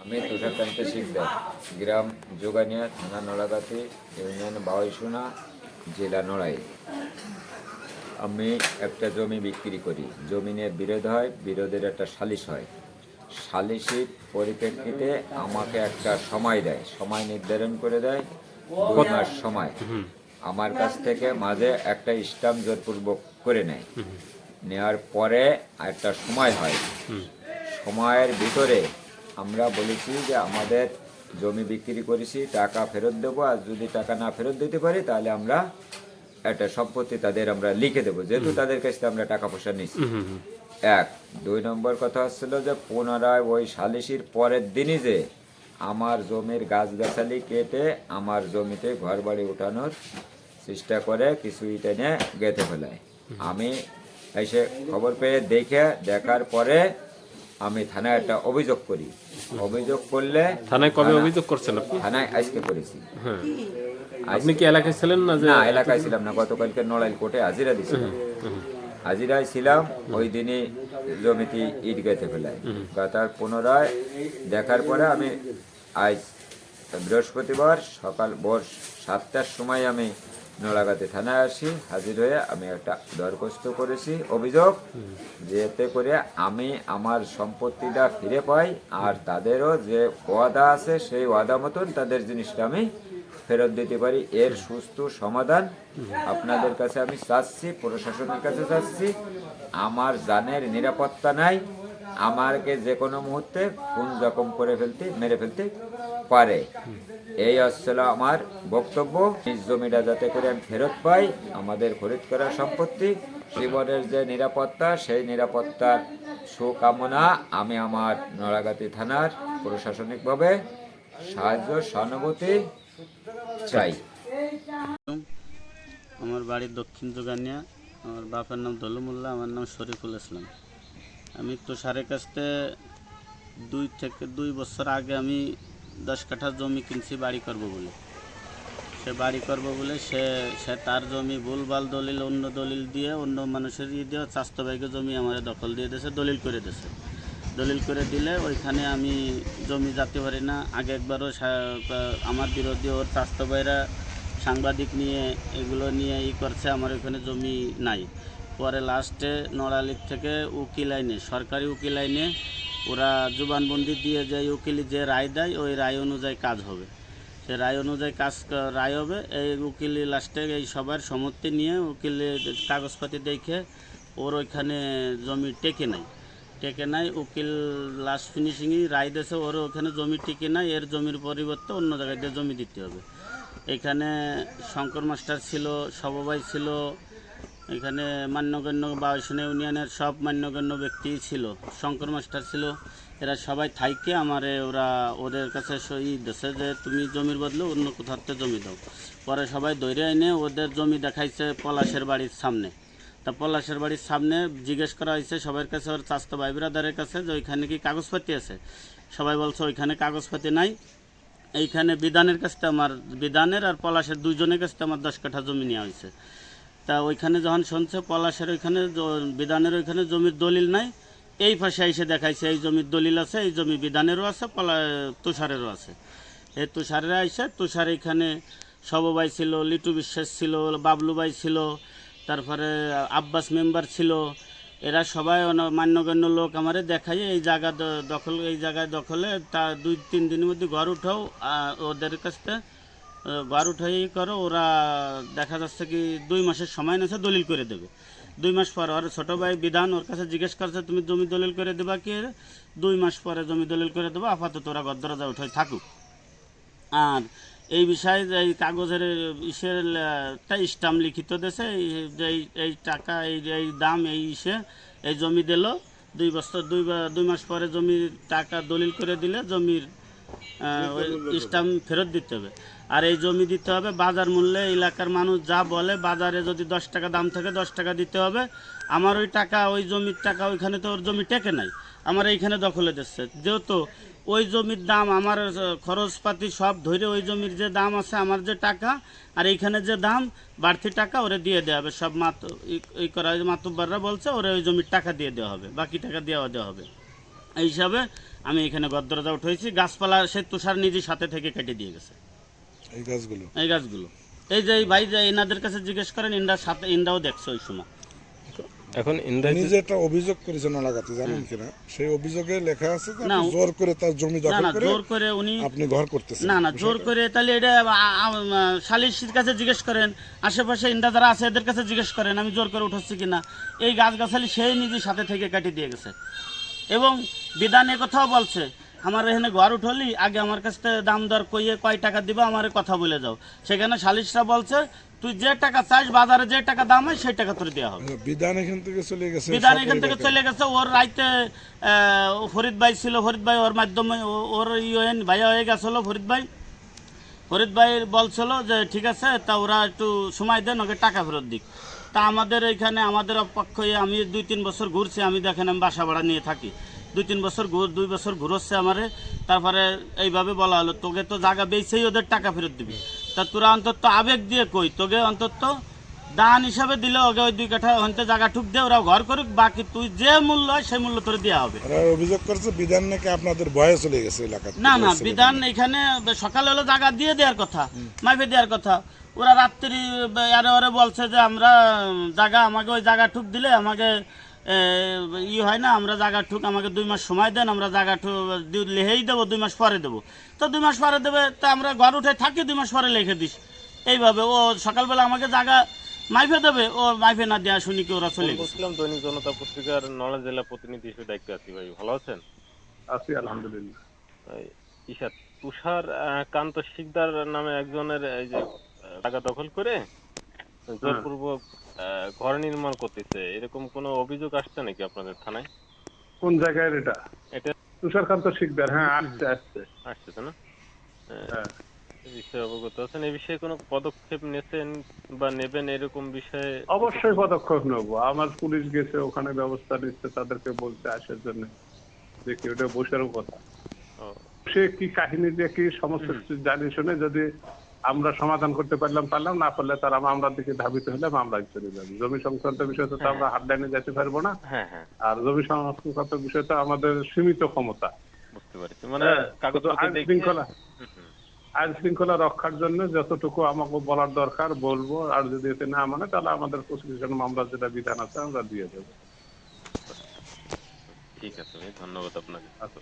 আমি তুষারকান্তি শিকদার, গ্রাম যোগানিয়া, থানা নড়াগাতি, ইউনিয়ন বাউইসোনা, জেলা নড়াইল। আমি একটা জমি বিক্রি করি, জমি নিয়ে বিরোধ হয়, বিরোধের একটা সালিশ হয়। সালিশির পরিপ্রেক্ষিতে আমাকে একটা সময় দেয়, সময় নির্ধারণ করে দেয় 2 মাস সময়। আমার কাছ থেকে মাঝে একটা স্টাম্প জোরপূর্বক করে নেয়, নেওয়ার পরে একটা সময় হয়। সময়ের ভিতরে আমরা বলেছি যে আমাদের জমি বিক্রি করেছি, টাকা ফেরত দেবো, আর যদি টাকা না ফেরত দিতে পারি তাহলে আমরা একটা সম্পত্তি তাদের আমরা লিখে দেবো, যেহেতু তাদের কাছ থেকে আমরা টাকা পয়সা নিচ্ছি। 1 2 নম্বর কথা হচ্ছিল যে পুনরায় ওই সালিশির পরের দিনই যে আমার জমির গাছগাছালি কেটে আমার জমিতে ঘর বাড়ি উঠানোর চেষ্টা করে, কিছু ইটা নিয়ে গেঁথে ফেলায়। আমি এসে খবর পেয়ে দেখার পরে আমি থানায় একটা অভিযোগ করি। অভিযোগ করলে থানায় কবে অভিযোগ করছেন আপনি? থানায় আজকে করেছি। হ্যাঁ, আপনি কি এলাকায় ছিলেন না? যে না, এলাকায় ছিলাম না, গতকালকে নড়াইল কোর্টে হাজিরা দিয়েছিলাম। হাজিরায় ছিলাম, ওই দিনই জমিতে ইট গেঁথে ফেলায়। তার পুনরায় দেখার পরে আমি আজ বৃহস্পতিবার সকাল ভোর 7টার সময় আমি নড়াগাতি থানায় আসি। হাজির হয়ে আমি একটা দরখাস্ত করেছি, অভিযোগ যে এতে করে আমি আমার সম্পত্তিটা ফিরে পাই, আর তাদেরও যে ওয়াদা আছে সেই ওয়াদা মতন তাদের জিনিসটা আমি ফেরত দিতে পারি। এর সুস্থ সমাধান আপনাদের কাছে আমি চাচ্ছি, প্রশাসনের কাছে চাচ্ছি। আমার জানের নিরাপত্তা নাই, আমাকে যে কোনো মুহূর্তে খুন জখম করে মেরে ফেলতে পারে। এই আসলে আমার বক্তব্য। নিজ জমিটা যাতে করে আমি ফেরত পাই, আমাদের খরিদ করা সম্পত্তি, জীবনের যে নিরাপত্তা, সেই নিরাপত্তার সুকামনা আমি আমার নড়াগাতি থানার প্রশাসনিকভাবে সাহায্য সহানুভূতি চাই। আমার বাড়ি দক্ষিণ যোগানিয়া। আমার বাপের নাম দলুমুল্লাহ, আমার নাম শরীফুল ইসলাম। আমি তুষারের কাছ থেকে 2 বছর আগে আমি 10 কাঠা জমি কিনছি বাড়ি করব বলে। সে তার জমি ভুলভাল দলিল, অন্য দলিল দিয়ে, অন্য মানুষের দিয়ে স্বাস্থ্য ভাইকে জমি আমার দখল দিয়ে দিয়েছে, দলিল করে দিলে ওইখানে আমি জমি যেতে পারি না। আগে একবারও আমার বিরোধী ওর স্বাস্থ্য ভাইরা সাংবাদিক নিয়ে এগুলো নিয়ে করছে, আমার ওইখানে জমি নাই। পরে লাস্টে নড়াইল থেকে উকিল আইনে, সরকারি উকিল আইনে ওরা জবানবন্দি দিয়ে যে উকিল যে রায় দেয়, ওই রায় অনুযায়ী কাজ হবে। সে রায় অনুযায়ী রায় হবে। এই উকিল লাস্টে এই সবার সম্মতি নিয়ে উকিল কাগজপাতি দেখে ওর ওইখানে জমি টেকে নাই। উকিল লাস্ট ফিনিশিংই রায় দিয়েছে, ওর ওখানে জমি টিকে নাই, এর জমির পরিবর্তে অন্য জায়গায় দিয়ে জমি দিতে হবে। এখানে শঙ্কর মাস্টার ছিল, সবভাই ছিল, এখানে মান্যগণ্য বাউইসোনা ইউনিয়নের সব মান্যগণ্য ব্যক্তি ছিল, শঙ্কর মাস্টার ছিল। এরা সবাই থাইকে আমারে ওদের কাছে সই দিয়েছে যে তুমি জমির বদলে অন্য কোথাও জমি দাও। পরে সবাই ধরে এনে ওদের জমি দেখাইছে পলাশের বাড়ির সামনে। তা পলাশের বাড়ির সামনে জিজ্ঞেস করা হয়েছে সবার কাছে, ওর চাস্তো ভাই ব্রাদারের কাছে, যে ওইখানে কি কাগজপাতি আছে? সবাই বলছে ওইখানে কাগজপাতি নাই। এইখানে বিধানের কাছে বিধানের আর পলাশের দুইজনের কাছে আমার 10 কাঠা জমি নেওয়া হয়েছে। তা ওইখানে যখন শুনছে পলাশের ওইখানে, বিধানের ওইখানে জমির দলিল নাই, এই পাশে এসে দেখাইছে এই জমির দলিল আছে, এই জমি বিধানেরও আছে, তুষারেরও আছে। এই তুষারেরা এসে, তুষার এখানে সবভাই ছিল, লিটু বিশ্বাস ছিল, বাবলু ভাই ছিল, তারপরে আব্বাস মেম্বার ছিল। এরা সবাই মান্যগণ্য লোক আমারে দেখাই এই জায়গা জায়গায় দখলে তা 2-3 দিনের মধ্যে ঘর উঠাও, ওদের কাছ থেকে ঘর উঠাই করো। ওরা দেখা যাচ্ছে কি 2 মাসের সময় নিয়েছে, দলিল করে দেবে। 2 মাস পর ওর ছোটো ভাই বিধান ওর কাছে জিজ্ঞেস করছে তুমি জমি দলিল করে দেবা কি? 2 মাস পরে জমি দলিল করে দেবো, আপাতত ওরা ঘর দরজা উঠাই থাকুক। আর এই বিষয়ে এই কাগজের একটা স্টাম্প লিখিত দেশে এই টাকা, এই দাম, এই জমি দিল। 2 মাস পরে জমির টাকা দলিল করে দিলে জমির ওই স্টাম্প ফেরত দিতে হবে। আর এই জমি দিতে হবে বাজার মূল্যে। এলাকার মানুষ যা বলে, বাজারে যদি 10 টাকা দাম থাকে 10 টাকা দিতে হবে। আমার ওই টাকা, ওই জমির টাকা, ওইখানে তো ওর জমি টেকে নাই, আমার এইখানে দখলে দিচ্ছে। যেহেতু ওই জমির দাম আমার খরচপাতি সব ধরে, ওই জমির যে দাম আছে, আমার যে টাকা, আর এইখানে যে দাম, বাড়তি টাকা ওরে দিয়ে দেওয়া হবে। সব মাতুব্বাররা বলছে ওরে ওই জমির টাকা দিয়ে দেওয়া হবে, বাকি টাকা দেওয়া হবে। এই হিসাবে আমি এখানে ঘর দরজা উঠেছি, গাছপালা সে তুষার নিজে সাথে থেকে কেটে দিয়ে গেছে এই গাছগুলো। এই গাছগুলো। এই যে এই ভাই যে এনাদের কাছে জিজ্ঞেস করেন, ইন্দার সাথে ইন্দাও দেখছে ওই সময়। এখন উনি ইন্দ্রাইজ যে একটা অভিযোগ করেছেন এলাকাতে, জানেন কিনা? সেই অভিযোগে লেখা আছে যে না, আপনি জোর করে তার জমি না দখল না, করে জোর করে উনি, আপনি ঘর করতেছেন। না না, জোর করে তাহলে এটা সালিসির কাছে জিজ্ঞেস করেন, আশেপাশে ইন্ডা যারা আছে এদের কাছে জিজ্ঞেস করেন আমি জোর করে উঠাচ্ছি কিনা। এই গাছগাছালি সেই নিজে সাথে থেকে কেটে দিয়ে গেছে এবং বিধানে কথাও বলছে, আমার এখানে ঘর উঠলি আগে আমার কাছ থেকে দাম দর কইয়ে কয় টাকা দিবা আমার কথা বলে যাও। সেখানে সালিসরা বলছে তুই যে টাকা চাস বাজারে যে টাকা দাম হয় সেই টাকা তোর দেওয়া হবে। বিধান এখান থেকে চলে গেছে, বিধান এখান থেকে চলে গেছে। ওর রাইতে ফরিদ ভাই ছিল, ফরিদ ভাই ওর মাধ্যমে ওর ইউএন ভাইয়া হয়ে গেছিলো। ফরিদ ভাই বলছিল যে ঠিক আছে, তা ওরা একটু সময় দেন, ওকে টাকা ফেরত দিক। তা আমাদের এইখানে আমাদের পক্ষ আমি 2-3 বছর ঘুরছি, আমি দেখেন আমি বাসা ভাড়া নিয়ে থাকি, 2-3 বছর 2 বছর ঘুরোচ্ছে আমারে। তারপরে এইভাবে বলা হলো তোকে তো জায়গা বেচেই ওদের টাকা ফেরত দিবি, তা তোরা অন্তত আবেগ দিয়ে কই তোকে অন্তত দান হিসাবে দিলে ওকে ওই 2 কাঠা হতে জায়গা ঠুক দিয়ে ওরা ঘর করুক, বাকি তুই যে মূল্য হয় সেই মূল্য তোর দেওয়া হবে। ওরা অভিযোগ করছে বিধান নাকি আপনাদের ভয়ে চলে গেছে এলাকাতে। না না, বিধান এখানে সকালে হলো জায়গা দিয়ে দেওয়ার কথা, মাইপে দেওয়ার কথা। ওরা রাত্রি আরে ওরে বলছে যে আমরা জায়গা, আমাকে ওই জায়গা ঠুক দিলে আমাকে হয় না, আমরা জায়গা ঠুক আমাকে 2 মাস সময় দেন, আমরা জায়গা ঠুক লেহেই দেবো, 2 মাস পরে দেবো। তো 2 মাস পরে দেবে, তা আমরা ঘর উঠে থাকি, 2 মাস পরে লিখে দিস। এইভাবে ও সকালবেলা আমাকে জায়গা মাইফে দেবে, ও মাইফে না দেওয়া শুনি কি ওরা চলে গেছে। মুসলিম দৈনিক জনতা পত্রিকার নড়া জেলা প্রতিনিধি হিসেবে দায়িত্বে আছি। ভাই ভালো আছেন? আছি আলহামদুলিল্লাহ। ঈশা তুষার কান্ত শিকদার নামে একজনের এই যে টাকা দখল করে জোরপূর্বক ঘর নির্মাণ করতেছে, এরকম কোনো অভিযোগ আসছে নাকি আপনাদের থানায়? কোন জায়গায় এটা? এটা তুষারকান্ত শিকদার? হ্যাঁ, আসছে। আসছে না? হ্যাঁ। এই বিষয়ে অবগত আছেন? এই বিষয়ে কোনো পদক্ষেপ নিয়েছেন বা নেবেন এরকম বিষয়ে? অবশ্যই পদক্ষেপ নেবো। আমার পুলিশ গেছে, ওখানে ব্যবস্থা নিচ্ছে, তাদেরকে বলতে আসার জন্য। দেখি ওটা বসেরও কথা, সে কি কাহিনী দিয়ে কি সমস্ত কিছু জানি শুনে যদি আমরা সমাধান করতে পারলাম, না পারলে তারা মামলার দিকে ধাবিত হলে মামলায় চলে যাবে। জমি সংক্রান্ত বিষয় তো আমরা হাতলাইনে যেতে পারবো না। হ্যাঁ হ্যাঁ, আর জমি সংক্রান্ত বিষয় তো আমাদের সীমিত ক্ষমতা। বুঝতে পারছি, মানে আইন শৃঙ্খলা রক্ষার জন্য যতটুকু আমাকে বলার দরকার বলবো, আর যদি এতে না মানে তাহলে আমাদের প্রসিকিউশন মামলার যেটা বিধান আছে আমরা দিয়ে দেবো। ঠিক আছে ভাই, ধন্যবাদ আপনাকে। আচ্ছা।